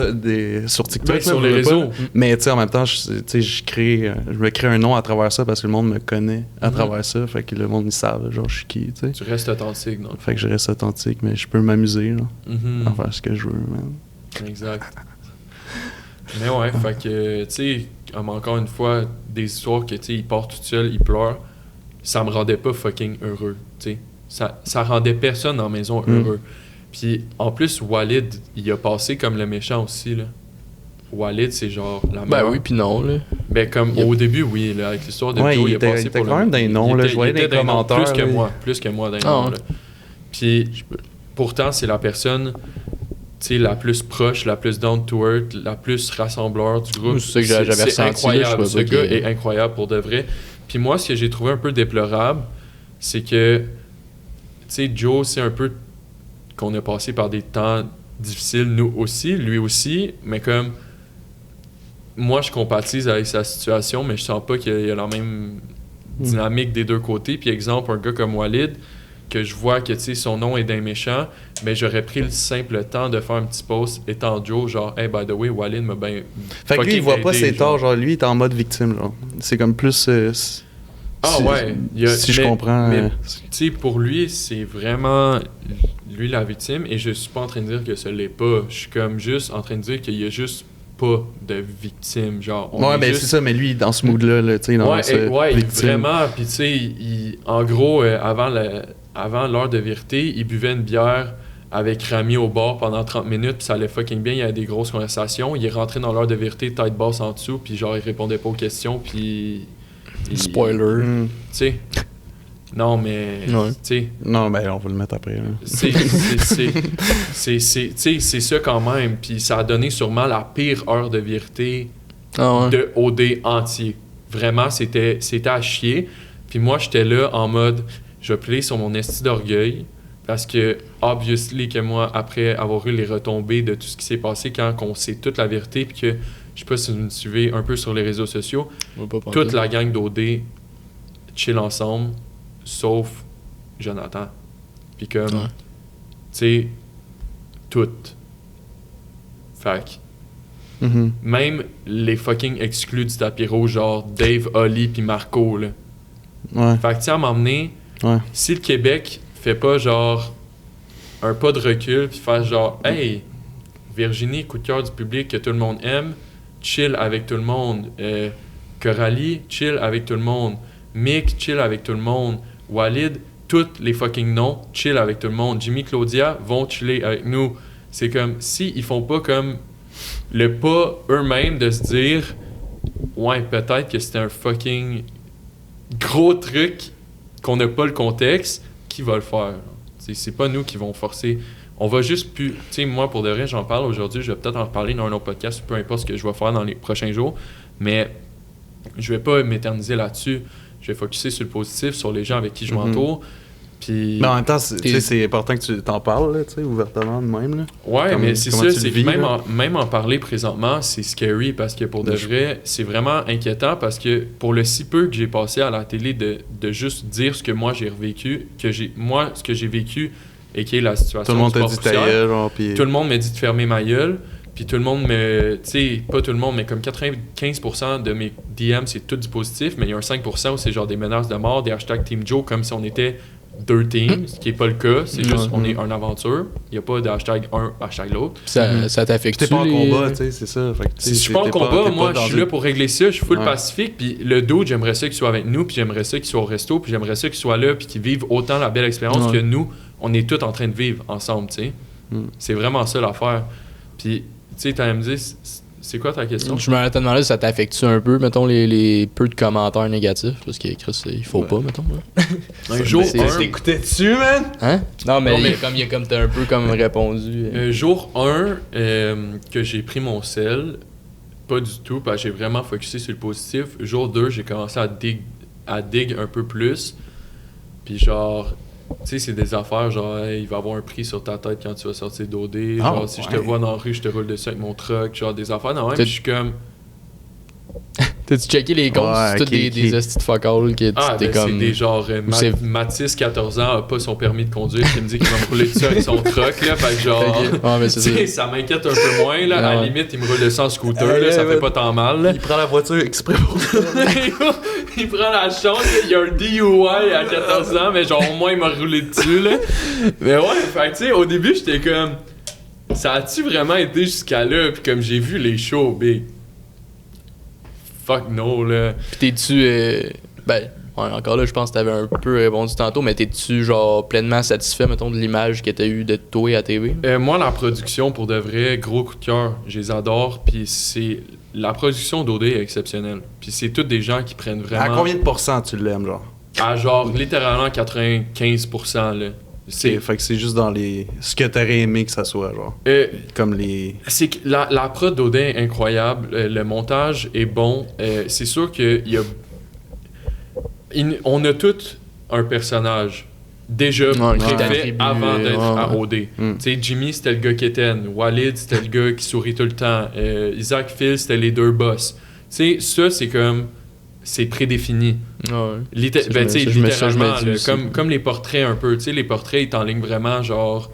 sur TikTok. Sur les réseaux. Mais tu sais, en même temps, je me crée un nom à travers ça parce que le monde me connaît à travers ça. Fait que le monde, ils savent, genre, je suis qui, tu sais. Tu restes authentique, donc. Fait que je reste authentique, mais je peux m'amuser, là, à faire ce que je veux, man. Exact. Mais ouais, fait que, tu sais, encore une fois, des histoires que, tu sais, il part tout seul, il pleure, ça me rendait pas fucking heureux, tu sais. Ça rendait personne dans la maison heureux. Puis en plus, Walid, il a passé comme le méchant aussi, là. Walid, c'est genre la mort. Ben oui, puis non, là. Ben comme au début, oui, là, avec l'histoire de Joe, il a passé pour quand même dans les noms, là. Je voyais des commentaires. Plus que moi dans les noms, là. Puis pourtant, c'est la personne, tu sais, la plus proche, la plus down to earth, la plus rassembleur du groupe. C'est ça que j'avais ressenti. C'est incroyable, ce gars est incroyable pour de vrai. Puis moi, ce que j'ai trouvé un peu déplorable, c'est que, tu sais, Joe, c'est un peu qu'on a passé par des temps difficiles, nous aussi, lui aussi, mais comme moi, je compatis avec sa situation, mais je sens pas qu'il y a la même dynamique des deux côtés. Puis exemple, un gars comme Walid, que je vois que, tu sais, son nom est d'un méchant, mais j'aurais pris le simple temps de faire un petit post étant Joe, genre, hey, by the way, Walid m'a bien... Fait que lui, il voit pas ses torts, genre, lui, il est en mode victime, genre. C'est comme plus... si je comprends... Mais, tu sais, pour lui, c'est vraiment... lui la victime, et je suis pas en train de dire que ce l'est pas. Je suis comme juste en train de dire qu'il y a juste pas de victime, genre... mais juste... c'est ça, mais lui, dans ce mood-là, là, tu sais, dans vraiment, puis tu sais, en gros, avant l'heure de vérité, il buvait une bière avec Rami au bar pendant 30 minutes, puis ça allait fucking bien, il y avait des grosses conversations, il est rentré dans l'heure de vérité, tête basse en dessous, puis genre, il répondait pas aux questions, puis... Spoiler. Tu sais... Non, mais... T'sais, non, mais on va le mettre après. C'est ça quand même. Puis ça a donné sûrement la pire heure de vérité de OD entier. Vraiment, c'était à chier. Puis moi, j'étais là en mode, je vais play sur mon esti d'orgueil. Parce que, obviously, que moi, après avoir eu les retombées de tout ce qui s'est passé, quand on sait toute la vérité, puis que, je sais pas si vous me suivez un peu sur les réseaux sociaux, toute la gang d'OD chill ensemble, sauf Jonathan. Puis comme, tu sais, toutes. Fait que, même les fucking exclus du tapis rouge, genre Dave, Oli puis Marco, là. Ouais. Fait que, tu sais, à m'emmener, si le Québec fait pas genre un pas de recul puis faire genre hey Virginie, coup de cœur du public que tout le monde aime, chill avec tout le monde, Coralie, chill avec tout le monde, Mick, chill avec tout le monde, Walid, tous les fucking noms, chill avec tout le monde, Jimmy, Claudia vont chiller avec nous. C'est comme si ils font pas comme le pas eux-mêmes de se dire ouais, peut-être que c'était un fucking gros truc qu'on n'a pas le contexte, qui va le faire? C'est pas nous qui vont forcer. On va juste plus... Tu sais, moi, pour de vrai, j'en parle aujourd'hui, je vais peut-être en reparler dans un autre podcast, peu importe ce que je vais faire dans les prochains jours, mais je vais pas m'éterniser là-dessus. Je vais focusser sur le positif, sur les gens avec qui je m'entoure. Puis... Mais en même temps, c'est important que tu t'en parles, là, ouvertement de même. Là. Ouais, mais c'est ça, c'est que même en parler présentement, c'est scary parce que pour de vrai, c'est vraiment inquiétant parce que pour le si peu que j'ai passé à la télé de juste dire ce que moi j'ai revécu, ce que j'ai vécu et qui est la situation. Tout le monde t'a dit ta gueule, genre, puis... Tout le monde m'a dit de fermer ma gueule. Puis tout le monde me... Tu sais, pas tout le monde, mais comme 95% de mes DM, c'est tout du positif, mais il y a un 5% où c'est genre des menaces de mort, des hashtags Team Joe, comme si on était 2 teams, ce qui est pas le cas. C'est juste on est une aventure. Il y a pas de hashtag un, hashtag l'autre. Ça t'affecte-tu? T'es pas en combat, tu sais, c'est ça. Fait que, si je suis pas en combat, moi, je suis là pour régler ça. Je suis full pacifique. Puis le dude, j'aimerais ça qu'il soit avec nous, puis j'aimerais ça qu'il soit au resto, puis j'aimerais ça qu'il soit là, puis qu'il vive autant la belle expérience que nous, on est tous en train de vivre ensemble, tu sais. C'est vraiment ça l'affaire. Puis, tu sais, t'as à me dire, c'est quoi ta question? Je me demandé si ça t'affecte-tu un peu, mettons, les peu de commentaires négatifs, parce que Chris, il faut pas, mettons. Un jour, t'écoutais-tu, man? Hein? Non, mais comme t'as un peu comme répondu. Jour 1, que j'ai pris mon sel, pas du tout, parce que j'ai vraiment focusé sur le positif. Jour 2, j'ai commencé à dig un peu plus. Puis genre... Tu sais, c'est des affaires genre, hey, il va y avoir un prix sur ta tête quand tu vas sortir d'OD. Genre, si je te vois dans la rue, je te roule dessus avec mon truck. Genre, des affaires. Non, même, je suis comme. T'as-tu checké les comptes? C'est tous des hosties de fuck all qui ben comme... c'est des genre Mathis, 14 ans, a pas son permis de conduire, qui me dit qu'il va me rouler dessus avec son truck, là. Fait que genre, ça m'inquiète un peu moins, là. À la limite, il me roule dessus en scooter, là, ça fait pas tant mal, là. Il prend la voiture exprès pour ça. Il prend la chance, il y a un DUI à 14 ans, mais genre, au moins, il m'a roulé dessus, là. Mais ouais, fait que tu sais, au début, j'étais comme, ça a-tu vraiment été jusqu'à là? Puis comme j'ai vu les shows, big. Fuck no, là. Pis t'es-tu... encore là, je pense que t'avais un peu répondu tantôt, mais t'es-tu genre pleinement satisfait, mettons, de l'image que t'as eu de toi à TV? Moi, la production, pour de vrai, gros coup de cœur. Je les adore, puis c'est... La production d'OD est exceptionnelle. Puis c'est tous des gens qui prennent vraiment... À combien de pourcents tu l'aimes, genre? À genre, littéralement 95%, là. Fait que c'est juste dans les... Ce que t'aurais aimé que ça soit, genre. Comme les... C'est que la prod d'OD est incroyable. Le montage est bon. C'est sûr qu'il y a... On a tous un personnage déjà préfait avant d'être à OD. Tu sais, Jimmy, c'était le gars quétaine. Walid, c'était le gars qui sourit tout le temps. Isaac, Phil, c'était les 2 boss. Tu sais, ça, c'est comme... C'est prédéfini. Littéralement, comme les portraits un peu. Tu sais, les portraits, ils t'enlignent vraiment, genre...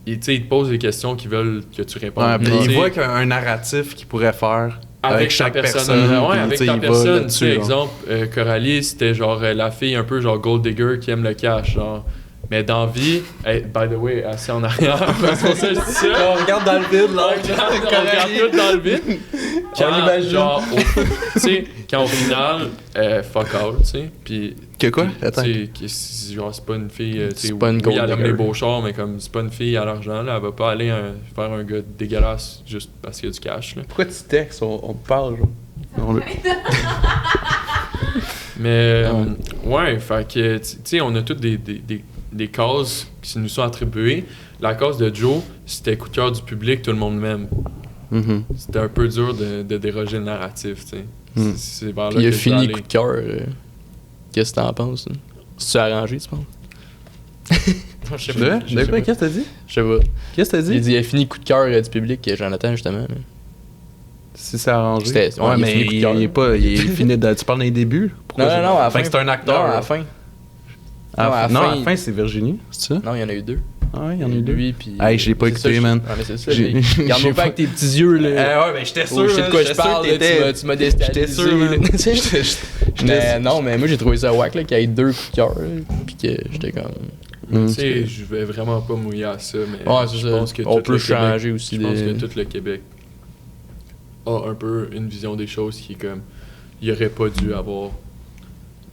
Ils te posent des questions qu'ils veulent que tu répondes. Ils voient qu'il y a un narratif qu'ils pourraient faire avec chaque personne. Ouais, avec ta personne. Tu sais, exemple, Coralie, c'était genre la fille un peu genre gold digger qui aime le cash, genre... Mais dans vie, by the way, assez en arrière, parce que ça, je dis ça. On regarde dans le vide, là. On regarde tout dans le vide. Quand, genre, tu sais, quand au final, fuck all, tu sais. Puis. Que quoi? Attends. Genre, c'est pas une fille, tu sais, pas une oui, elle aime les beaux chars, mais comme c'est pas une fille à l'argent, là. Elle va pas aller faire un gars dégueulasse juste parce qu'il y a du cash, là. Pourquoi tu textes? On te parle, genre. Mais, ouais, fait que, tu sais, on a toutes des causes qui nous sont attribuées. La cause de Joe, c'était coup de cœur du public, tout le monde m'aime. C'était un peu dur de déroger le narratif, tu sais. C'est vers là Puis il a que je fini vais coup aller. de cœur. Qu'est-ce que t'en penses? Hein? C'est-tu arrangé, tu penses? Je sais pas. Qu'est-ce que t'as dit? Je sais pas. Qu'est-ce que t'as dit? Il a fini coup de cœur du public, Jonathan, justement. Là. Si c'est arrangé. C'était- ouais, Ouais, il mais finit coup de cœur. il est pas. Il est fini de. Tu parles d'un début? Non, à la Fait fin. que c'est un acteur. Non, à là. la fin. À Non, la fin, c'est Virginie, c'est ça? Non, il y en a eu deux. Ah ouais, il y en a eu deux. Lui, puis. Hey, je l'ai pas c'est écouté, ça, man. Ah, mais c'est ça. J'ai- Regarde-moi j'ai pas pas- avec tes petits yeux, là. ouais, mais j'étais Oh, je sais de quoi je parle, là, tu m'as déstabilisé. J'étais sûr, man. là. Mais non, mais moi j'ai trouvé ça wack là, qu'il y ait deux coups de cœur, là, puis que j'étais comme. Tu sais, je vais vraiment pas mouiller à ça, mais Ouais, c'est je ça. pense que On tout peut le changer Québec, aussi je pense des- que tout le Québec a un peu une vision des choses qui est comme il aurait pas dû avoir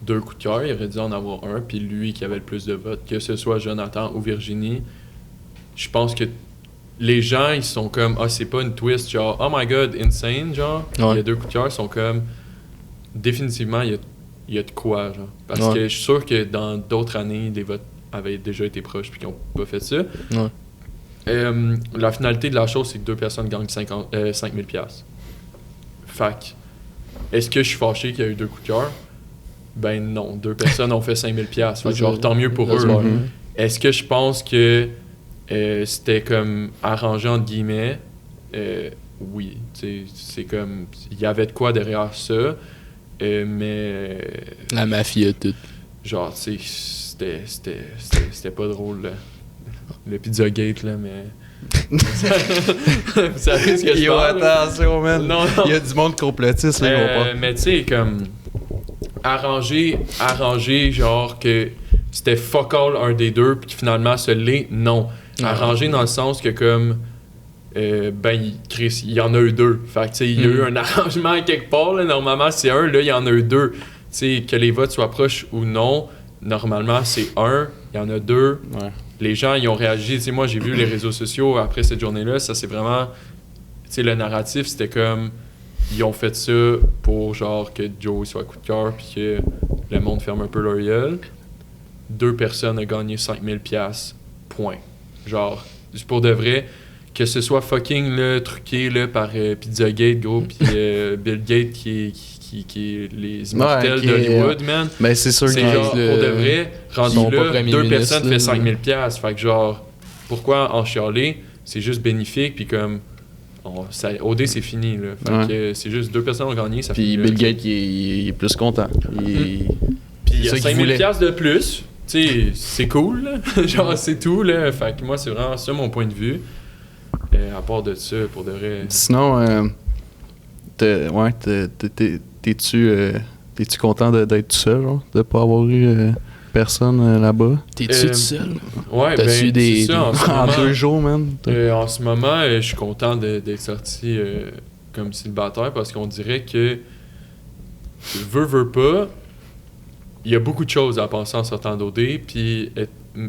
deux coups de cœur, il aurait dû en avoir un, puis lui qui avait le plus de votes, que ce soit Jonathan ou Virginie. Je pense que les gens, ils sont comme ah, c'est pas une twist, genre oh my god, insane, genre. Ouais. Il y a deux coups de cœur, ils sont comme définitivement, il y a de quoi, genre. Parce Ouais. que je suis sûr que dans d'autres années, les votes avaient déjà été proches puis qu'ils ont pas fait ça. Ouais. La finalité de la chose, c'est que deux personnes gagnent 5 000 $. Fait que, est-ce que je suis fâché qu'il y a eu deux coups de cœur? Ben non, deux personnes ont fait 5 000 $. Fait que genre, tant mieux pour eux. Est-ce que je pense que c'était comme arrangé entre guillemets? Oui. C'est comme, il y avait de quoi derrière ça. Mais La mafia, tout. genre, tu sais, c'était pas drôle, là. Le Pizzagate, là, mais... Vous savez ce que je Yo, parle? là? attention, man. Non. Il y a du monde complotiste, là, ils vont pas. Mais tu sais, comme... Arranger, genre, que c'était fuck all un des deux, puis que finalement, ce l'est, non. Arranger dans le sens que, comme... Chris, il y en a eu deux. Fait que, tu sais, il y a eu un arrangement quelque part, là. Normalement, c'est un, là, il y en a eu deux. Tu sais, que les votes soient proches ou non, normalement, c'est un, il y en a deux. Ouais. Les gens, ils ont réagi. Tu sais, moi, j'ai vu les réseaux sociaux après cette journée-là. Ça, c'est vraiment... Tu sais, le narratif, c'était comme... Ils ont fait ça pour, genre, que Joe soit coup de cœur puis que le monde ferme un peu leur gueule. Deux personnes ont gagné 5 000 $. Point. Genre, pour de vrai, que ce soit fucking là, truqué là, par Pizzagate, gros, puis Bill Gates qui est les immortels qui est, d'Hollywood, man. Ben, c'est sûr C'est que. genre, pour de vrai, rendu sont pas là, premier deux ministre, personnes là. fait 5 000 $. Fait que genre, pourquoi en chialer? C'est juste bénéfique, puis comme, OD, c'est fini, là. Fait que c'est juste deux personnes ont gagné, ça Puis fait Bill Gates, il est plus content. Puis il y a c'est ça 5 qu'il 000 voulait. $ de plus. Tu sais, c'est cool, là. Genre, c'est tout, là. Fait que moi, c'est vraiment ça mon point de vue. À part de ça, pour de vrai. Sinon, t'es-tu content d'être tout seul, genre? De pas avoir eu personne là-bas? T'es-tu tout seul? Ouais, T'as-tu ben, des- c'est ça, en ce En moment, 2 jours, man? en ce moment, je suis content d'être sorti comme célibataire parce qu'on dirait que veux pas, il y a beaucoup de choses à penser en sortant d'OD, puis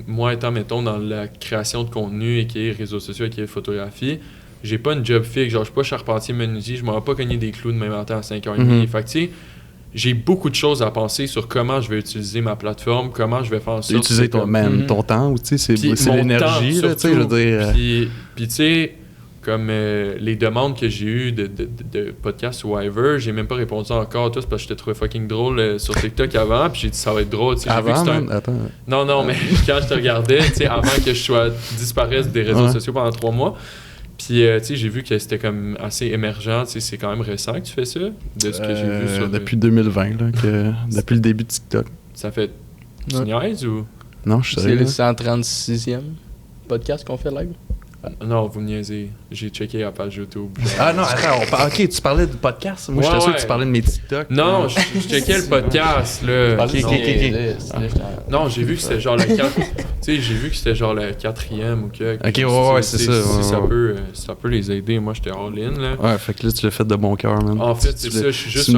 moi étant, mettons, dans la création de contenu et qui est réseaux sociaux et qui est photographie, j'ai pas une job fixe, genre je suis pas charpentier menuisier, je m'en vais pas cogner des clous demain matin à 5h30. Mhm. Fait que tu sais, j'ai beaucoup de choses à penser sur comment je vais utiliser ma plateforme, comment je vais faire en sorte Utiliser que, comme, ton temps, ou tu sais, puis c'est mon l'énergie, temps, là, tu sais, je veux surtout. dire. Puis tu sais, comme les demandes que j'ai eues de podcasts ou whatever, j'ai même pas répondu encore à tous parce que je t'ai trouvé fucking drôle sur TikTok avant, puis j'ai dit ça va être drôle, tu sais, j'ai vu que Avant, c'était un- man? Attends. Non, mais quand je te regardais, tu sais, avant que je disparaisse des réseaux Ouais. sociaux pendant 3 mois, puis tu sais, j'ai vu que c'était comme assez émergent, tu sais, c'est quand même récent que tu fais ça, de ce que j'ai vu sur... Depuis 2020, là, depuis le début de TikTok. Ça fait... Tu Ouais. niaises ou... Non, je suis C'est le sérieux. 136e podcast qu'on fait live. Non, vous me niaisez. J'ai checké la page YouTube. Ah non, attends, ok, tu parlais du podcast? Moi, j'étais Ouais, sûr ouais. que tu parlais de mes TikTok. Non, je checkais le podcast, là. Ok, Non. ok. Non, j'ai vu que c'était genre le 4... tu sais, j'ai vu que c'était genre le 4e ou que... Ok, ouais, c'est ça, Si ça ouais. peut les aider, moi, j'étais all-in, là. Ouais, fait que là, tu l'as fait de bon cœur, man. En fait, c'est Tu ça, l'as- je suis juste tu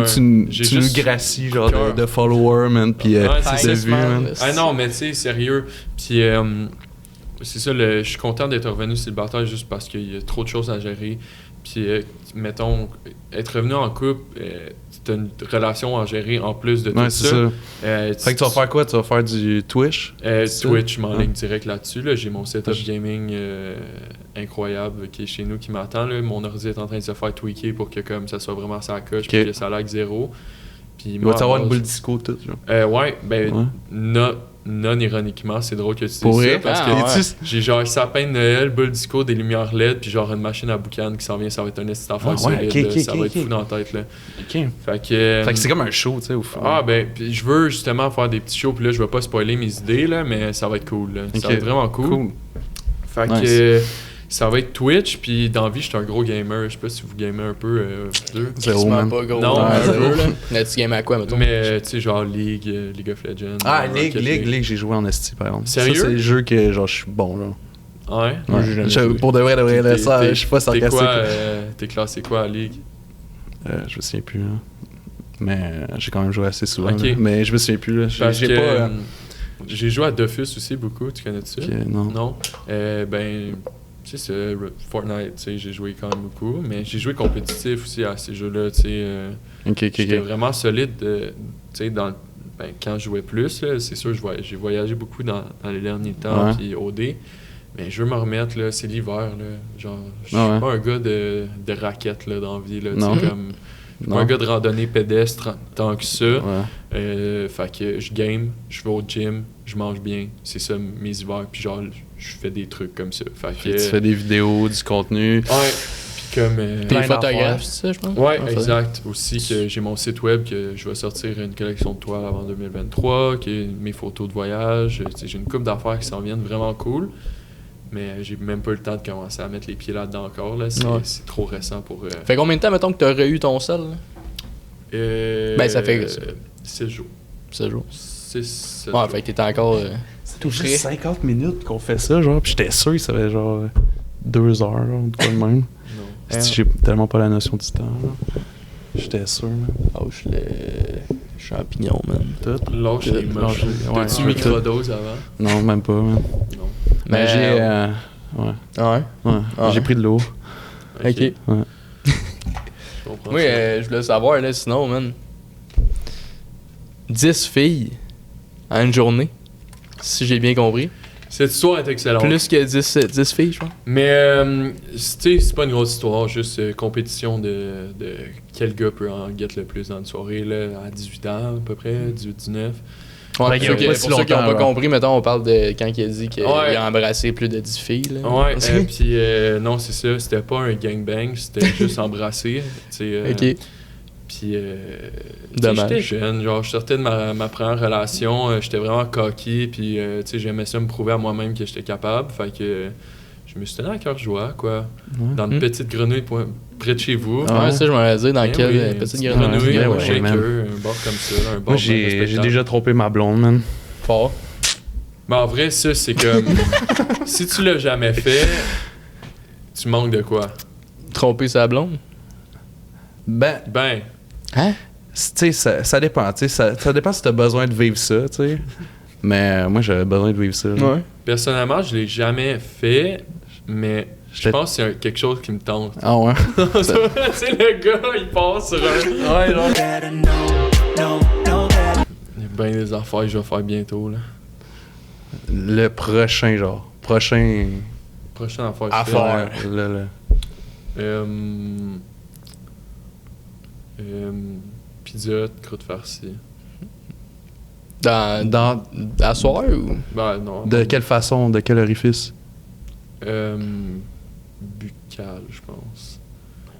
j'ai nous juste gracies, genre, cœur. de followers, man, pis Ouais, c'est de ça, vues, man. Ah non, mais tu sais, sérieux. Puis c'est ça, je suis content d'être revenu célibataire juste parce qu'il y a trop de choses à gérer. Puis mettons, être revenu en couple, t'as une relation à gérer en plus de tout Ouais, ça. c'est ça. Fait que tu vas faire quoi? Tu vas faire du Twitch? Twitch, je m'enligne direct là-dessus. Là. J'ai mon setup gaming incroyable qui est chez nous qui m'attend. Là. Mon ordi est en train de se faire tweaker pour que comme ça soit vraiment sa coche puis que ça lag 0. Puis il va t'avoir une boule disco tout. Ouais, non ironiquement, c'est drôle que tu dises ça parce que j'ai genre un sapin de Noël, boule disco, des lumières LED, puis genre une machine à boucan qui s'en vient, ça va être un esti d'affaires solide, ça va être fou dans la tête là. Fait que c'est comme un show, tu sais, au fond. Puis je veux justement faire des petits shows, puis là je vais pas spoiler mes idées là, mais ça va être cool là. Ça va être vraiment cool. Fait que ça va être Twitch, puis dans la vie, je suis un gros gamer. Je sais pas si vous gamez un peu, deux. Zéro, man. Pas gros. Non, zéro, là. Mais tu games à quoi, mettons? Mais, tu sais, genre League of Legends. League, j'ai joué en esti, par exemple. Sérieux? Ça, c'est le jeu que, genre, je suis bon, là. Ouais? Pour de vrai, je suis pas sarcastique. T'es classé quoi à League? Je me souviens plus, là. Mais j'ai quand même joué assez souvent. Mais je me souviens plus, là. J'ai joué à Dofus aussi beaucoup, tu connais ça? Non. C'est ça, Fortnite, tu sais, j'ai joué quand même beaucoup, mais j'ai joué compétitif aussi à ces jeux-là, tu sais. J'étais vraiment solide, tu sais, quand je jouais plus, là, c'est sûr, j'ai voyagé beaucoup dans les derniers temps, puis OD, mais je veux me remettre, là, c'est l'hiver, là, genre, je suis pas un gars de raquettes, là, dans la vie, là, tu sais, comme... Je suis pas un gars de randonnée pédestre tant que ça. Fait que je game, je vais au gym, je mange bien. C'est ça mes hivers. Puis genre, je fais des trucs comme ça. Fait que, tu fais des vidéos, du contenu. Ouais. Puis comme... T'es photographe, c'est ça, je pense? Ouais, exact. Aussi que j'ai mon site web que je vais sortir une collection de toiles avant 2023, qui est mes photos de voyage. J'ai une couple d'affaires qui s'en viennent vraiment cool. Mais j'ai même pas eu le temps de commencer à mettre les pieds là-dedans encore. Là. C'est trop récent pour... Fait combien de temps, mettons, que t'aurais eu ton sel? Ça fait... 6 jours. 6 jours? 6 jours. Fait que t'étais encore... C'est juste 50 minutes qu'on fait ça, genre. Puis j'étais sûr que ça avait genre 2 heures, genre, de même. Non. J'ai tellement pas la notion du temps, là. J'étais sûr, man. Lâche le champignon, man. Tout. Lâche les moches. T'as-tu microdose avant? Non, même pas, man. Non. Mais j'ai... j'ai pris de l'eau. Ok. Oui, je voulais savoir, là, sinon, man. 10 filles en une journée, si j'ai bien compris. Cette histoire est excellente. Plus que 10 filles, je pense. Mais, tu sais, c'est pas une grosse histoire, juste compétition de quel gars peut en get le plus dans une soirée, là, à 18 ans, à peu près, 18-19. Ouais, pour ceux qui n'ont pas compris, mettons, on parle de quand il a dit qu'il a embrassé plus de 10 filles. Là. Ouais, puis non, c'est ça, c'était pas un gangbang, c'était juste embrasser. Ok. Puis, j'étais jeune, genre, je sortais de ma première relation, j'étais vraiment cocky, puis, tu sais, j'aimais ça me prouver à moi-même que j'étais capable, fait que je me suis tenu à cœur joie, quoi, dans une petite grenouille près de chez vous. Ouais, ça, je m'en dire dans quelle petite grenouille. Un shaker, un bar comme ça, un bar. Moi, j'ai déjà trompé ma blonde, man. Fort. Mais en vrai, ça, c'est comme, si tu l'as jamais fait, tu manques de quoi? Tromper sa blonde? Ben. Hein? Tu sais, ça dépend. Tu sais, ça dépend si t'as besoin de vivre ça, tu sais. Mais moi, j'avais besoin de vivre ça. Ouais. Personnellement, je l'ai jamais fait, mais je pense que c'est quelque chose qui me tente. Ah ouais? Tu sais, le gars, il passe sur un... Ouais, genre... Il y a bien des affaires que je vais faire bientôt, là. Le prochain, genre. Prochaine affaire. Affaire. Pizza, croûte farcie. Dans la soirée ou? Ben non. De quelle façon? De quel orifice? Buccal, je pense.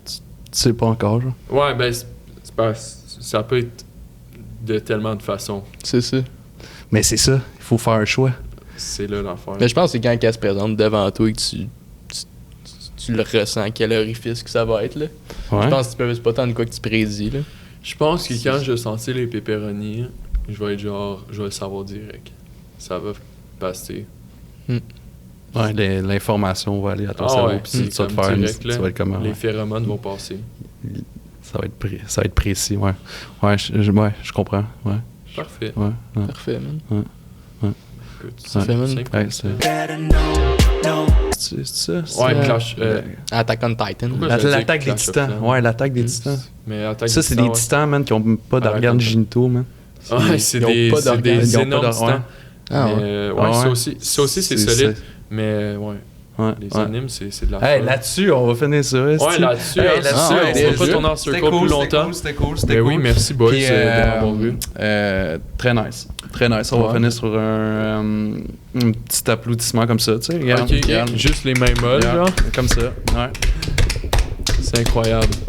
Tu sais pas encore, genre? Ouais, ben ça peut être de tellement de façons. C'est ça. Mais c'est ça, il faut faire un choix. C'est là l'affaire. Mais je pense que c'est quand elle se présente devant toi et que tu le ressens, quel orifice que ça va être, là. Ouais. Je pense que c'est pas tant de quoi que tu prédis, là. Je pense que quand je vais sentir les pepperonis, je vais être genre, je vais le savoir direct. Ça va passer. Ouais, l'information va aller à ton cerveau, puis tu vas te faire direct, tu vas être comme, les phéromones vont passer. Ça va être précis, ouais. Ouais, je comprends, ouais. Parfait. Ouais. Parfait, man. Ouais. Écoute, ça fait, man. Ouais, c'est... c'est ça? Ouais, Clash. Attack on Titan. L'attaque des Titans. Ouais, l'attaque des Titans. Mais Attaque ça, des c'est Titans, des Titans, man, qui ont pas d'organes génitaux, man. Ouais, c'est ils ont des, pas c'est d'organes. des Ils ont pas énormes d'organes. titans. Ah, ouais. Mais, Ah, ça ouais. aussi c'est solide. Mais ouais, les animes, c'est de la Hey, fun. là-dessus, on va finir ça. Ouais, là-dessus, Hey, hein, là-dessus, on va déjà. pas tourner en circle plus longtemps. C'était cool. Mais oui, merci boys Puis, de m'avoir vu. très nice. Très nice. On va finir sur un petit applaudissement comme ça, tu sais. Regarde, Ok, regarde. juste les mains molles, Regarde, genre. comme ça. Ouais. C'est incroyable.